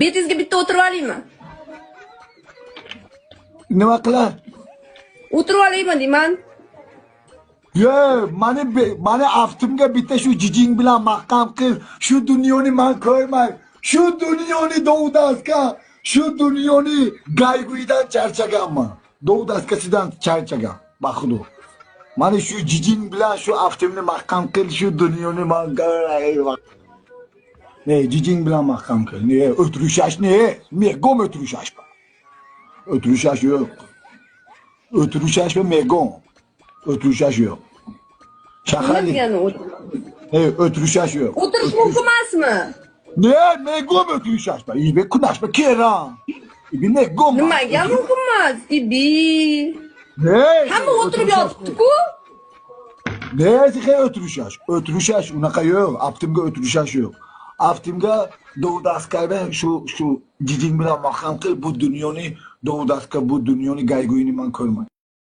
Betingizga bitta o'tirib olaymi? Nima qilay? O'tirib olaymi deyman. Yo, mani aftimga bitta shu jijing bilan mahkam qil. Shu dunyoni men ko'rmay. Shu dunyoni Dovdaska, shu dunyoni gayguydan charchaganman. Dovdaskasidan charchagan. Baxudo. Mani shu jijing bilan shu aftimni mahkam qil, shu dunyoni men ko'ray. Ne, jijing bilan mahkam qil. Ne, o'tirishash ne? Megom o'tirishash. O'tirishash yo'q. O'tirishash va megom. O'tirishash yo'q. Shaharlik. O'tirishash yo'q. O'tirish mumkin emasmi? Ne, megom o'tirishash. Ibe kunashma kerak. Ibe megom. Nimaga mumkin emas? Ibi. Ne? Hamma o'tirib yotibdi-ku. Ne, sizga o'tirishash. O'tirishash unaqa yo'q. Aftimga o'tirishash yo'q. Aftimga Dovdaskada shu jijing bilan mahkam qil, bu dunyoni Dovdaska, bu dunyoni gayguyini men ko'rmay.